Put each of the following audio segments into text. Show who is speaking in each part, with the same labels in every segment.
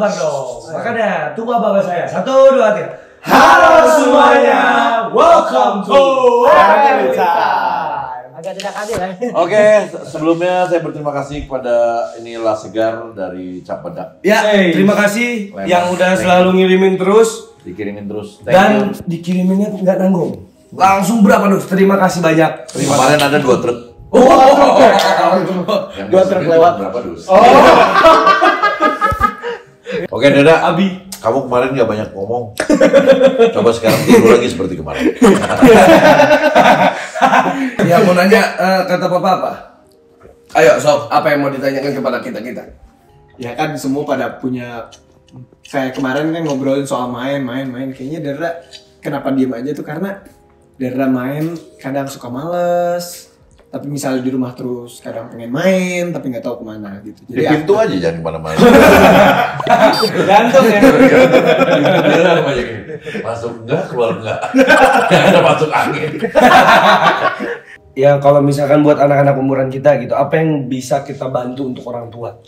Speaker 1: sabar dong. Makanya tunggu apa saya. 1, 2, 3.
Speaker 2: Halo semuanya, welcome to
Speaker 3: Family Time. Agak tidak adil ya.
Speaker 2: Oke, sebelumnya saya berterima kasih kepada inilah Segar dari Capedak.
Speaker 1: Ya, terima kasih
Speaker 2: Lemas.
Speaker 1: yang udah selalu ngirimin terus.
Speaker 2: Dikirimin terus.
Speaker 1: Dan dikiriminnya nggak nanggung. Langsung berapa dus? Terima kasih banyak.
Speaker 2: Kemarin ada 2 truk. Yang
Speaker 3: 2 truk lewat.
Speaker 2: Berapa dus? Oke, Dada.
Speaker 1: Abi.
Speaker 2: Kamu kemarin nggak banyak ngomong. Coba sekarang tidur lagi seperti kemarin.
Speaker 1: Ya mau nanya kata papa apa? Ayo sob, apa yang mau ditanyakan kepada kita?
Speaker 4: Ya kan semua pada punya, kayak kemarin kan ngobrolin soal main. Kayaknya Dara kenapa diem aja tuh karena Dara main kadang suka males. Tapi misalnya di rumah terus kadang pengen main tapi nggak tahu kemana gitu.
Speaker 2: Di pintu aja jangan kemana-mana.
Speaker 4: gantung ya.
Speaker 2: Masuk enggak, keluar enggak. Jangan ada masuk angin.
Speaker 1: Ya kalau misalkan buat anak-anak umuran kita gitu, apa yang bisa kita bantu untuk orang tua?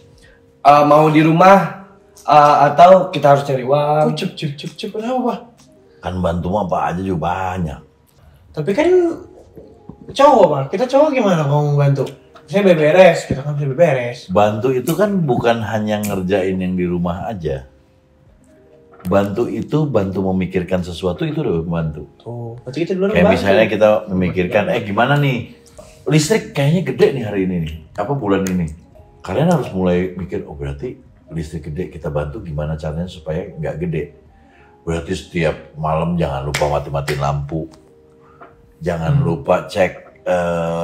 Speaker 1: Mau di rumah atau kita harus cari uang?
Speaker 4: Cep kenapa?
Speaker 2: Kan bantu mah apa aja juga banyak.
Speaker 4: Tapi kan cowok Pak, kita cowok gimana kalau mau bantu? Saya beberes, kita kan bisa beberes.
Speaker 2: Bantu itu kan bukan hanya ngerjain yang di rumah aja. Bantu itu bantu memikirkan sesuatu itu udah membantu.
Speaker 4: Tuh, berarti kita duluan
Speaker 2: Kayak
Speaker 4: bantu.
Speaker 2: misalnya kita memikirkan, gimana nih? Listrik kayaknya gede nih hari ini nih. Apa bulan ini? Kalian harus mulai mikir, oh berarti listrik gede, kita bantu gimana caranya supaya nggak gede. Berarti setiap malam jangan lupa mati-matiin lampu. Jangan lupa cek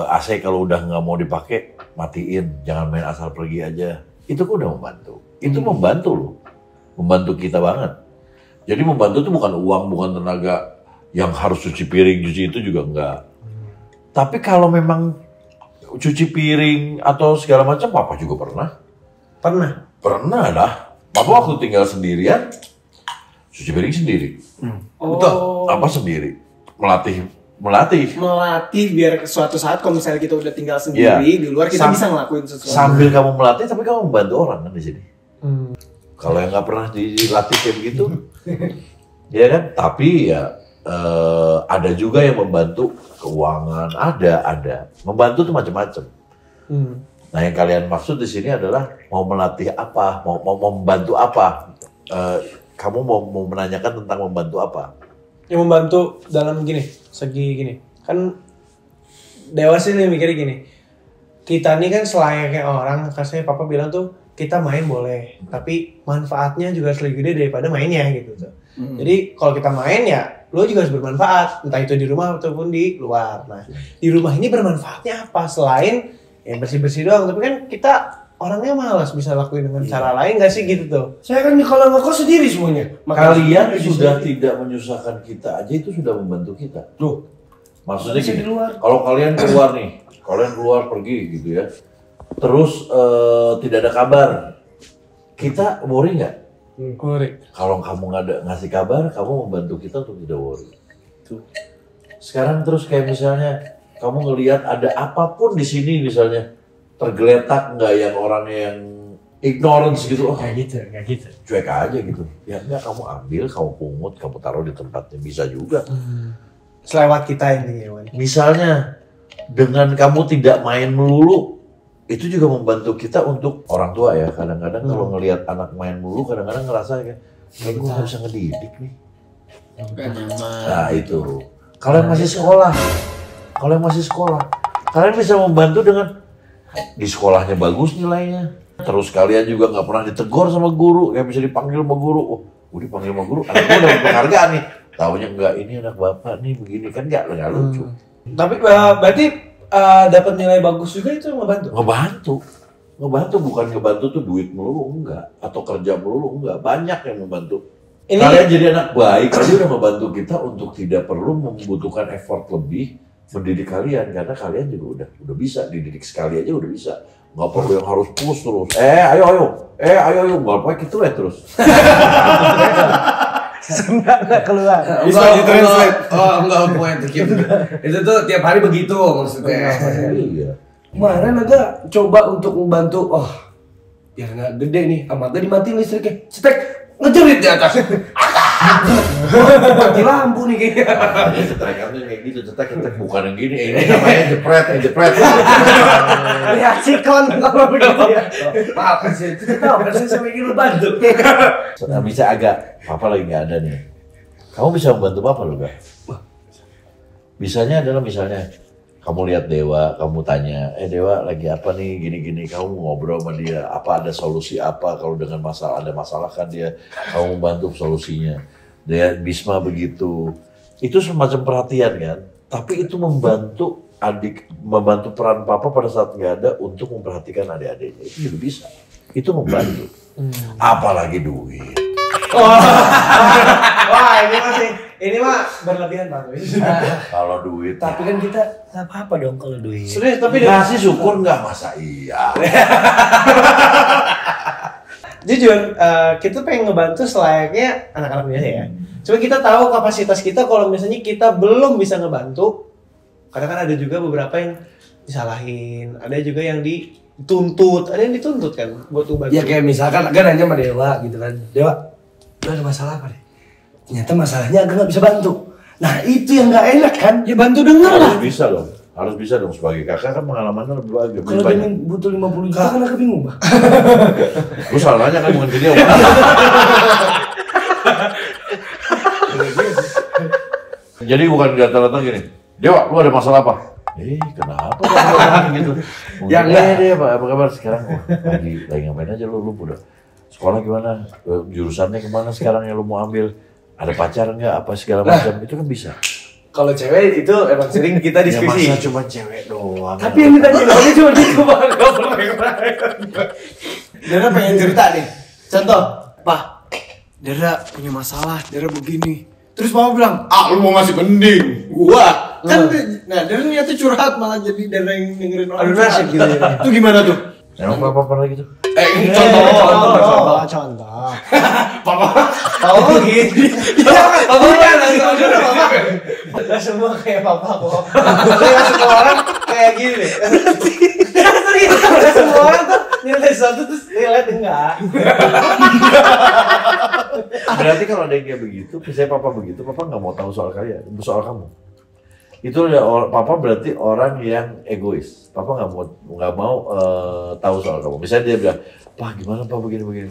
Speaker 2: AC kalau udah nggak mau dipakai, matiin. Jangan main asal pergi aja. Itu kan udah membantu. Itu membantu loh. Membantu kita banget. Jadi membantu itu bukan uang, bukan tenaga yang harus cuci piring, cuci itu juga enggak. Tapi kalau memang cuci piring atau segala macam, Papa juga pernah. Pernah lah. Papa waktu tinggal sendirian, cuci piring sendiri.
Speaker 1: Betul.
Speaker 2: Apa sendiri? Melatih.
Speaker 4: Biar suatu saat kalau misalnya kita udah tinggal sendiri di luar kita bisa ngelakuin sesuatu.
Speaker 2: Sambil kamu melatih, tapi kamu membantu orang kan di sini. Kalau yang nggak pernah dilatih kayak begitu, ya kan? Tapi ya ada juga yang membantu keuangan, ada. Membantu tuh macam-macam. Nah yang kalian maksud di sini adalah mau melatih apa, mau membantu apa? Kamu mau menanyakan tentang membantu apa?
Speaker 4: Yang membantu dalam segi gini. Kan dewasa nih mikirnya gini. Kita nih kan selayaknya orang, kasih Papa bilang tuh kita main boleh, tapi manfaatnya juga harus lebih gede daripada mainnya gitu tuh. Jadi kalau kita main ya lo juga harus bermanfaat, entah itu di rumah ataupun di luar. Nah, di rumah ini bermanfaatnya apa selain ya bersih-bersih doang, tapi kan kita orangnya malas, bisa lakuin dengan cara lain gak sih gitu tuh?
Speaker 1: Saya kan kalau ngekos sendiri semuanya.
Speaker 2: Kalian sudah tidak menyusahkan kita aja itu sudah membantu kita.
Speaker 1: Tuh.
Speaker 2: Maksudnya
Speaker 1: Bisa
Speaker 2: gini,
Speaker 1: di luar.
Speaker 2: kalau kalian keluar nih, kalian keluar pergi gitu ya, terus tidak ada kabar, kita worry nggak?
Speaker 4: Worry.
Speaker 2: Kalau kamu nggak ada ngasih kabar, kamu membantu kita untuk tidak worry. Tuh. Sekarang terus kayak misalnya kamu ngelihat ada apapun di sini misalnya tergeletak nggak yang orangnya yang ignorance gitu,
Speaker 4: Kayak gitu.
Speaker 2: cuek aja gitu. Ya enggak, kamu ambil, kamu pungut, kamu taruh di tempatnya, bisa juga.
Speaker 4: Selewat kita intinya, Wan.
Speaker 2: Misalnya dengan kamu tidak main melulu, itu juga membantu kita untuk orang tua ya. Kadang-kadang kalau ngelihat anak main melulu, kadang-kadang ngerasa kayak gue nggak bisa ngedidik nih. Nah itu, kalian masih sekolah, kalian bisa membantu dengan di sekolahnya bagus nilainya. Terus kalian juga nggak pernah ditegur sama guru, yang bisa dipanggil sama guru. Oh, dipanggil sama guru, anaknya udah penghargaan nih. Taunya enggak, ini anak bapak nih begini, kan nggak lucu.
Speaker 4: Tapi berarti dapat nilai bagus juga itu
Speaker 2: Ngebantu bukan ngebantu tuh duit melulu enggak, atau kerja melulu enggak, banyak yang membantu.
Speaker 4: Ini
Speaker 2: Kalian jadi anak baik, kalian udah membantu kita untuk tidak perlu membutuhkan effort lebih mendidik kalian, karena kalian juga udah bisa dididik sekali aja udah bisa. Nggak perlu yang harus push terus. Ayo, nggak apa gitu ya terus.
Speaker 3: Nggak keluar.
Speaker 1: Bisa di-translate. Enggak point itu tuh tiap hari begitu maksudnya.
Speaker 2: Iya.
Speaker 1: Kemarin ada coba untuk membantu, biar nggak gede nih, agak dimatiin listriknya, cetek ngejerit di atas. Mati lampu nih kayaknya.
Speaker 2: Cetrekannya kayak gitu, cetek bukan yang gini. Ini namanya jepret.
Speaker 3: Lihat sikon kalau begitu ya.
Speaker 1: Maaf sih, itu tahu kan saya sampai gitu bantu.
Speaker 2: Bisa agak, papa lagi nggak ada nih. Kamu bisa membantu papa loh, Kak. Bisanya adalah misalnya kamu lihat Dewa, kamu tanya, Dewa lagi apa nih, gini-gini, kamu ngobrol sama dia, apa ada solusi apa, kalau dengan ada masalah kan dia, kamu membantu solusinya. Dia Bisma begitu, itu semacam perhatian kan, tapi itu membantu peran papa pada saat nggak ada untuk memperhatikan adik-adiknya, itu juga bisa, itu membantu. Apalagi duit.
Speaker 4: Wah, ini mah berlebihan Pak.
Speaker 2: Kalau duit,
Speaker 3: Tapi kan kita nggak apa-apa dong kalau duit.
Speaker 4: Serius, tapi
Speaker 2: ngasih syukur nggak, masa iya.
Speaker 4: jujur, kita pengen ngebantu selayaknya anak-anak biasa ya. Cuma kita tahu kapasitas kita kalau misalnya kita belum bisa ngebantu. Kadang kan ada juga beberapa yang disalahin, ada juga yang dituntut, ada yang dituntut kan buat bantu.
Speaker 1: Ya kayak misalkan agak nanya sama Dewa gitu kan, Dewa, lu ada masalah apa deh? Ternyata masalahnya agak nggak bisa bantu. Nah itu yang nggak enak kan? Ya bantu denger lah.
Speaker 2: Harus bisa dong sebagai kakak kan pengalamannya lebih
Speaker 1: Kalau dia
Speaker 2: banyak.
Speaker 1: butuh 50 juta kan agak bingung bah.
Speaker 2: Lu salah nanya kan bukan ke dia. Jadi bukan datang-datang gini, Dewa, lu ada masalah apa? Kenapa gitu?
Speaker 1: Ya enggak.
Speaker 2: Deh, apa kabar sekarang? Lagi ngapain aja lu udah sekolah gimana? Jurusannya kemana sekarang yang lu mau ambil? Ada pacar nggak? Apa segala macam? Itu kan bisa.
Speaker 1: Kalau cewek itu emang sering kita diskusi.
Speaker 2: Ya masa cuma cewek doang.
Speaker 1: Tapi yang ditanya orangnya cuma gitu bang, nggak pernah.
Speaker 3: Dara pengen cerita nih. Contoh, Pak, Dara punya masalah, Dara begini. Terus mama bilang, lu mau ngasih mending. Gua kan, nah Dara niatnya curhat malah jadi Dara yang dengerin orang curhat.
Speaker 4: nasib gitu ya.
Speaker 3: Itu gimana tuh?
Speaker 2: Emang papa pernah gitu?
Speaker 3: Contoh.
Speaker 4: Oh gitu. Gak semua kayak papa kok. Gak semua orang kayak gini deh. Gak semua orang tuh nilai sesuatu terus nilai enggak.
Speaker 2: Berarti kalau ada yang kayak begitu, misalnya papa begitu, papa nggak mau tahu soal soal kamu. Itu papa berarti orang yang egois. Papa nggak mau tahu soal kamu. Misalnya dia bilang, Pak gimana Pak begini.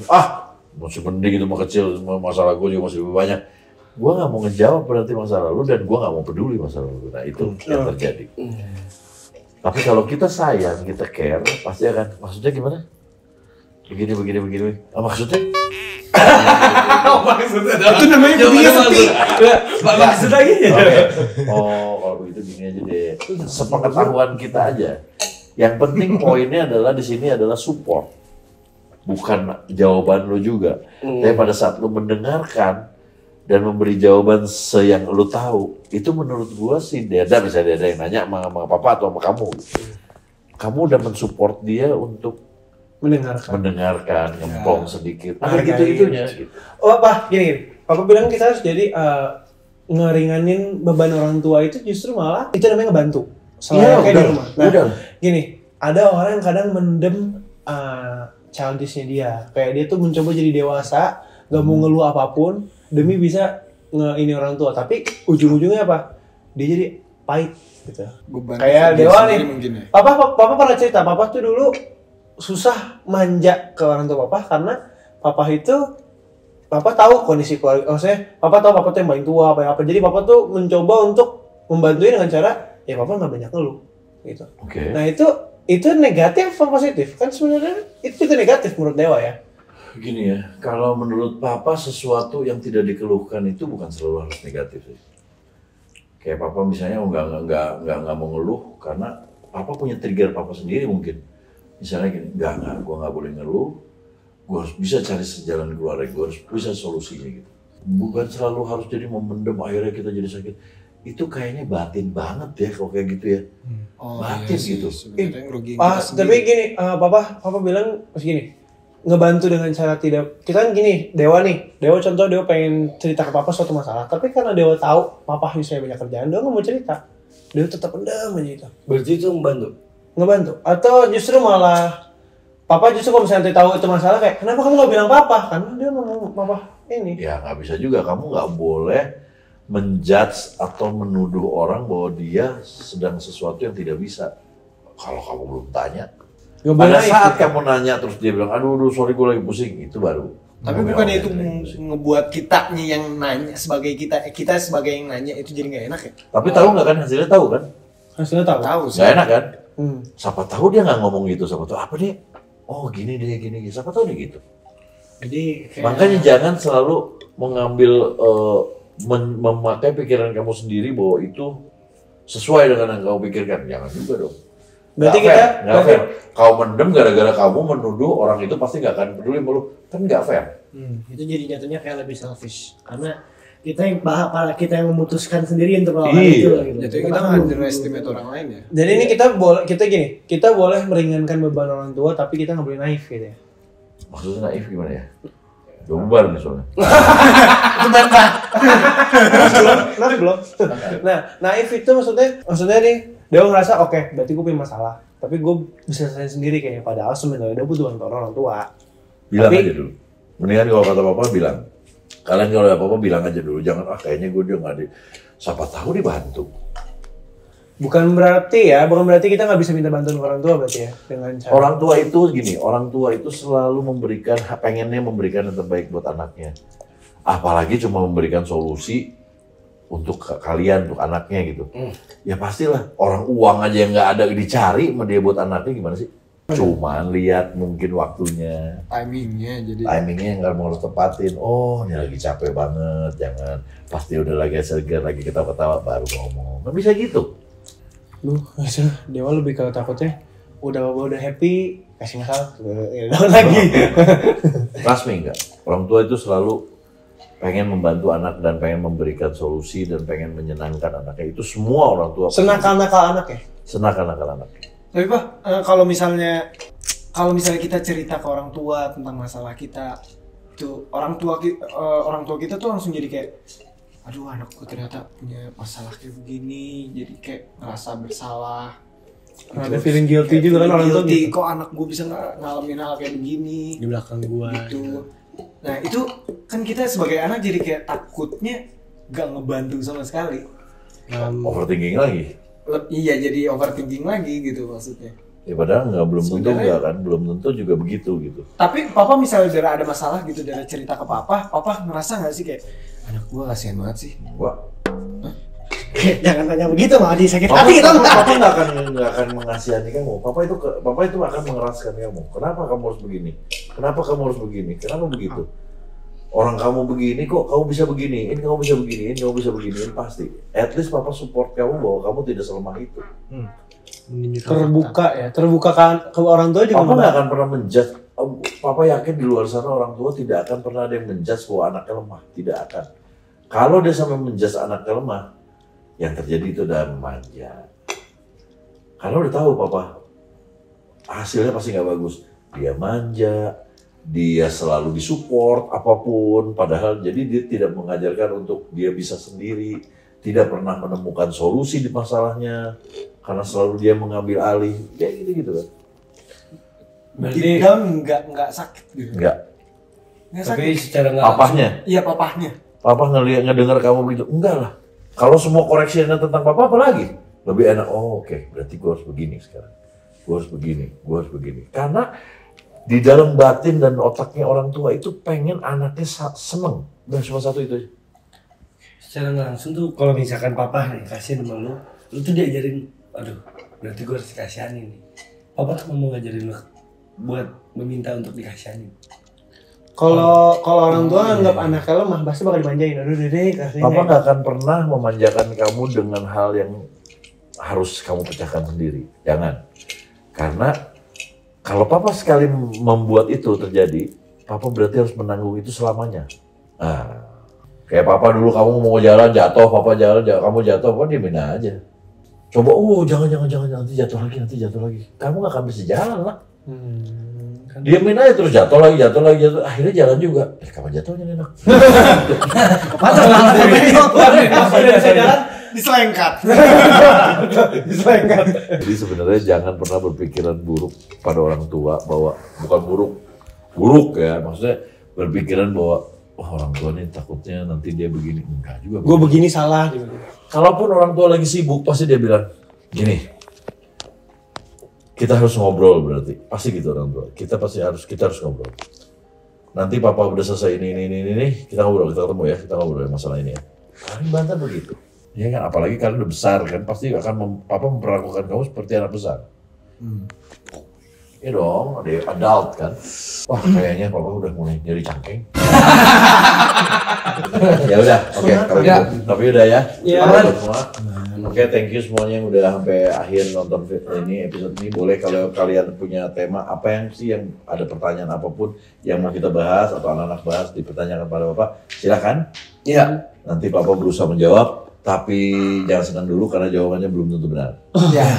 Speaker 2: Masih mending itu mah kecil, masalah gue juga masih lebih banyak. Gue nggak mau ngejawab berarti masalah lu dan gue nggak mau peduli masalah lu. Nah itu yang terjadi. Tapi kalau kita sayang, kita care, pasti akan. Maksudnya gimana? Begini. Maksudnya?
Speaker 3: Itu namanya dunia sepi.
Speaker 1: Maksud lagi.
Speaker 2: Kalau begitu gini aja deh. Sepengetahuan kita aja. Yang penting poinnya adalah di sini adalah support, bukan jawaban lu juga. Tapi pada saat lu mendengarkan dan memberi jawaban yang lu tahu, itu menurut gua sih misalnya Deda yang nanya sama papa atau sama kamu, kamu udah mensupport dia untuk mendengarkan, ngomong sedikit, gitu-gitunya. Gitu.
Speaker 4: Oh Pak, gini. Papa bilang kita harus jadi ngeringanin beban orang tua itu justru malah itu namanya ngebantu. Selain kayak di rumah. Nah, gini, ada orang yang kadang mendem childishnya dia. Kayak dia tuh mencoba jadi dewasa, gak mau ngeluh apapun demi bisa ini orang tua. Tapi ujung-ujungnya apa? Dia jadi pahit gitu. Kayak Dewa nih. Papa pernah cerita, papa tuh dulu susah manja ke orang tua papa karena papa tahu kondisi keluarga. Maksudnya papa tahu papa tuh yang paling tua apa. Jadi papa tuh mencoba untuk membantunya dengan cara ya papa nggak banyak ngeluh gitu. Nah itu negatif atau positif? Kan sebenarnya itu negatif menurut Dewa ya.
Speaker 2: Gini ya, kalau menurut papa sesuatu yang tidak dikeluhkan itu bukan selalu harus negatif sih. Kayak papa misalnya nggak mau ngeluh karena papa punya trigger papa sendiri mungkin. Misalnya gini, gue nggak boleh ngeluh, gue harus bisa cari jalan keluar, gue harus bisa solusinya gitu. Bukan selalu harus jadi memendam akhirnya kita jadi sakit. Itu kayaknya batin banget ya kalau kayak gitu ya. Batin iya gitu.
Speaker 4: Tapi gini, papa bilang pas gini, ngebantu dengan cara tidak, kita kan gini, Dewa contoh Dewa pengen cerita ke papa suatu masalah, tapi karena Dewa tahu papa misalnya banyak kerjaan, Dewa nggak mau cerita, Dewa tetap pendam aja itu.
Speaker 1: Berarti itu ngebantu
Speaker 4: atau justru malah Papa justru kalau misalnya tahu itu masalah kayak kenapa kamu nggak bilang papa? Karena dia ngomong papa ini.
Speaker 2: Ya nggak bisa juga, kamu nggak boleh menjudge atau menuduh orang bahwa dia sedang sesuatu yang tidak bisa. Kalau kamu belum tanya,
Speaker 4: Gak
Speaker 2: pada
Speaker 4: boleh
Speaker 2: saat
Speaker 4: ikut.
Speaker 2: kamu nanya terus dia bilang, aduh sorry gue lagi pusing, itu baru.
Speaker 3: Tapi
Speaker 2: Ngomong
Speaker 3: bukannya
Speaker 2: orang
Speaker 3: itu
Speaker 2: yang lagi pusing.
Speaker 3: ngebuat kitanya yang nanya sebagai kita sebagai yang nanya itu jadi nggak enak ya?
Speaker 2: Tapi tahu nggak kan hasilnya tahu kan?
Speaker 4: Hasilnya tahu.
Speaker 3: Tahu sih.
Speaker 2: Nggak enak kan? Siapa tahu dia nggak ngomong gitu, siapa tahu apa deh? Oh gini deh gini, siapa tahu dia gitu.
Speaker 3: Jadi kayak
Speaker 2: Makanya jangan selalu mengambil memakai pikiran kamu sendiri bahwa itu sesuai dengan yang kamu pikirkan. Jangan juga dong.
Speaker 4: Berarti
Speaker 2: Nggak fair,
Speaker 4: kita-
Speaker 2: nggak fair. Kau mendem gara-gara kamu menuduh orang itu pasti nggak akan peduli sama lu. Kan nggak fair.
Speaker 5: Itu jadi jatuhnya kayak lebih selfish karena kita yang kita yang memutuskan sendiri untuk melakukan
Speaker 2: Iya.
Speaker 5: itu gitu.
Speaker 3: jatuhnya kita nggak underestimate orang lain ya.
Speaker 4: Jadi ini kita boleh meringankan beban orang tua tapi kita nggak boleh naif gitu ya.
Speaker 2: Maksudnya naif gimana ya? Udah bubar nih soalnya.
Speaker 4: Belum. Nah, naif itu maksudnya nih, dia ngerasa oke, berarti gue punya masalah, tapi gue bisa selesai sendiri kayaknya. Padahal sebenarnya dia butuh bantuan orang tua.
Speaker 2: Bilang
Speaker 4: Tapi-
Speaker 2: aja dulu. Mendingan kalau kata papa bilang. Kalian kalau ada apa-apa bilang aja dulu. Jangan kayaknya gue dia nggak di. Siapa tahu dibantu.
Speaker 4: Bukan berarti kita nggak bisa minta bantuan orang tua berarti ya dengan cara.
Speaker 2: Orang tua itu gini, orang tua itu selalu memberikan, pengennya memberikan yang terbaik buat anaknya. Apalagi cuma memberikan solusi untuk kalian, untuk anaknya gitu. Ya pastilah, orang uang aja yang nggak ada dicari sama dia buat anaknya gimana sih? Cuman lihat mungkin waktunya,
Speaker 3: Timingnya jadi.
Speaker 2: timingnya yang nggak mau harus tepatin. Oh, ini lagi capek banget, jangan. Pasti udah lagi segar, lagi ketawa-ketawa baru ngomong. Nggak bisa gitu.
Speaker 4: Lu, Dewa lebih ke takutnya udah happy kasih masalah ya lagi.
Speaker 2: Trust me enggak? Orang tua itu selalu pengen membantu anak dan pengen memberikan solusi dan pengen menyenangkan anaknya. Itu semua orang tua.
Speaker 4: Senakal-nakal anak ya.
Speaker 2: Senakal-nakal anak.
Speaker 3: Tapi Pak, kalau misalnya kita cerita ke orang tua tentang masalah kita, itu orang tua kita tuh langsung jadi kayak, aduh anakku ternyata punya masalah kayak begini, jadi kayak ngerasa bersalah.
Speaker 4: Ada feeling guilty
Speaker 3: Kayak
Speaker 4: juga kan
Speaker 3: feeling
Speaker 4: orang tua
Speaker 3: guilty,
Speaker 4: gitu.
Speaker 3: kok anak gue bisa ngalamin hal kayak begini
Speaker 5: Di belakang gua.
Speaker 3: gitu. Nah itu kan kita sebagai anak jadi kayak takutnya gak ngebantu sama sekali.
Speaker 2: Overthinking lagi.
Speaker 3: Iya jadi overthinking lagi gitu maksudnya.
Speaker 2: Ya padahal belum tentu
Speaker 3: Sebenarnya-
Speaker 2: enggak kan, belum tentu juga begitu gitu.
Speaker 3: Tapi papa misalnya Dara ada masalah gitu, Dara cerita ke papa ngerasa gak sih kayak anak gua kasihan banget sih.
Speaker 2: Wah,
Speaker 5: Jangan tanya begitu malah dia sakit
Speaker 2: papa,
Speaker 5: hati kita.
Speaker 2: papa nggak akan mengasihani kamu. Papa itu akan mengeraskan kamu. Kenapa kamu harus begini? Kenapa kamu harus begini? Kenapa begitu? Orang kamu begini kok kamu bisa beginiin, kamu bisa beginiin, kamu bisa beginiin pasti. At least papa support kamu bahwa kamu tidak selemah itu.
Speaker 4: Terbuka kan ke orang tua juga.
Speaker 2: Papa nggak akan pernah menjudge. Papa yakin di luar sana orang tua tidak akan pernah ada yang menjudge bahwa anaknya lemah. Tidak akan. Kalau dia sampai menjudge anaknya lemah, yang terjadi itu udah manja. Karena udah tahu papa hasilnya pasti nggak bagus. Dia manja, dia selalu disupport apapun. Padahal jadi dia tidak mengajarkan untuk dia bisa sendiri. Tidak pernah menemukan solusi di masalahnya. Karena selalu dia mengambil alih. Kayak gitu-gitu kan.
Speaker 3: Deep down nggak sakit gitu.
Speaker 2: Enggak.
Speaker 3: Nggak
Speaker 1: Tapi
Speaker 3: sakit.
Speaker 1: secara nggak
Speaker 2: Papahnya.
Speaker 3: Iya papahnya.
Speaker 2: Papa ngedengar kamu begitu. Enggak lah. Kalau semua koreksinya tentang papa apa lagi? Lebih enak. Oh oke. Berarti gue harus begini sekarang. Gue harus begini. Gue harus begini. Karena di dalam batin dan otaknya orang tua itu pengen anaknya seneng. Dan cuma satu itu aja.
Speaker 1: secara nggak langsung tuh kalau misalkan papa nih kasihan sama lu tuh diajarin, aduh berarti gue harus dikasihanin nih. Papa tuh mau ngajarin lu buat meminta untuk dikasihanin.
Speaker 4: Kalau orang tua anggap anaknya lemah pasti bakal dimanjain. Aduh deh kasih.
Speaker 2: Papa nggak akan pernah memanjakan kamu dengan hal yang harus kamu pecahkan sendiri. Jangan. Karena kalau papa sekali membuat itu terjadi, papa berarti harus menanggung itu selamanya. Nah, kayak papa dulu kamu mau jalan jatuh, papa jalan kamu jatuh, papa diemin aja. Coba, jangan nanti jatuh lagi. Kamu nggak akan bisa jalan lah. Diemin aja terus jatuh lagi. Akhirnya jalan juga. Kapan jatuhnya enak?
Speaker 4: Pas udah bisa jalan,
Speaker 3: Diselengkat.
Speaker 2: Jadi sebenarnya jangan pernah berpikiran buruk pada orang tua bahwa bukan buruk ya, maksudnya berpikiran bahwa orang tua nih takutnya nanti dia begini, enggak juga.
Speaker 4: Gue begini salah gitu.
Speaker 2: Kalaupun orang tua lagi sibuk pasti dia bilang gini, kita harus ngobrol berarti, pasti gitu orang tua. Kita harus ngobrol. Nanti papa udah selesai ini, kita ngobrol, kita ketemu ya, kita ngobrol masalah ini ya. Kalian bantah begitu. Ya kan, apalagi kalian udah besar kan, pasti akan papa memperlakukan kamu seperti anak besar. Ya dong, ada adult kan. Wah kayaknya papa udah mulai nyari cangkeng. Ya udah, oke, kalau gitu. Tapi udah ya.
Speaker 4: Iya.
Speaker 2: Oke, thank you semuanya yang udah sampai akhir nonton ini episode ini. Boleh kalau kalian punya tema apa yang ada pertanyaan apapun yang mau kita bahas atau anak-anak bahas dipertanyakan pada Bapak, silakan.
Speaker 3: Iya.
Speaker 2: Nanti Papa berusaha menjawab, tapi jangan senang dulu karena jawabannya belum tentu benar.
Speaker 3: Ya.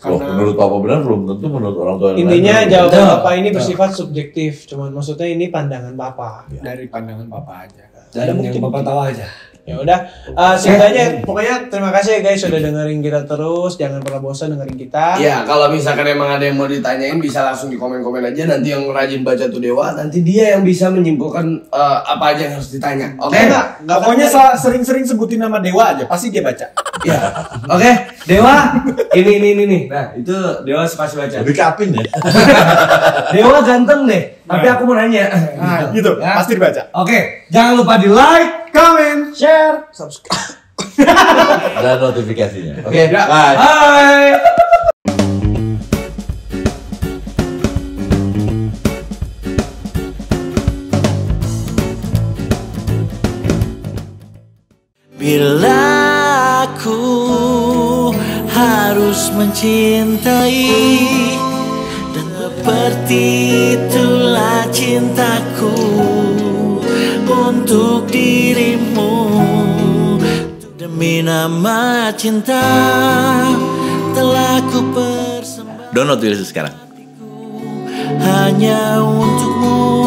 Speaker 2: Loh, menurut Papa benar belum tentu menurut orang tua yang
Speaker 4: Intinya
Speaker 2: lain.
Speaker 4: jawaban Bapak ini bersifat subjektif, cuman maksudnya ini pandangan Bapak.
Speaker 3: Dari pandangan Bapak aja.
Speaker 1: Dan yang Bapak tahu aja.
Speaker 4: Ya udah, singkat aja. Pokoknya terima kasih ya guys sudah dengerin kita terus. Jangan pernah bosan dengerin kita.
Speaker 3: Ya, kalau misalkan emang ada yang mau ditanyain bisa langsung di komen-komen aja. Nanti yang rajin baca tuh Dewa, nanti dia yang bisa menyimpulkan apa aja yang harus ditanya. Oke?
Speaker 4: Enggak
Speaker 3: Pokoknya sering-sering sebutin nama Dewa aja, pasti dia baca.
Speaker 1: Ya. Oke, Dewa. Ini. Nah, itu Dewa pasti baca.
Speaker 2: Lebih kapin ya.
Speaker 1: Dewa ganteng deh. Tapi aku mau nanya.
Speaker 3: Nah, gitu,
Speaker 1: Ya.
Speaker 3: pasti dibaca.
Speaker 1: Oke, jangan lupa di like, comment, share, subscribe.
Speaker 2: Ada notifikasinya. Oke,
Speaker 3: Ya.
Speaker 2: bye.
Speaker 1: Bye.
Speaker 6: Bila aku harus mencintai dan seperti itulah cintaku untuk dirimu. Demi nama cinta telah ku persembahkan. Download dulu sekarang. Hanya untukmu.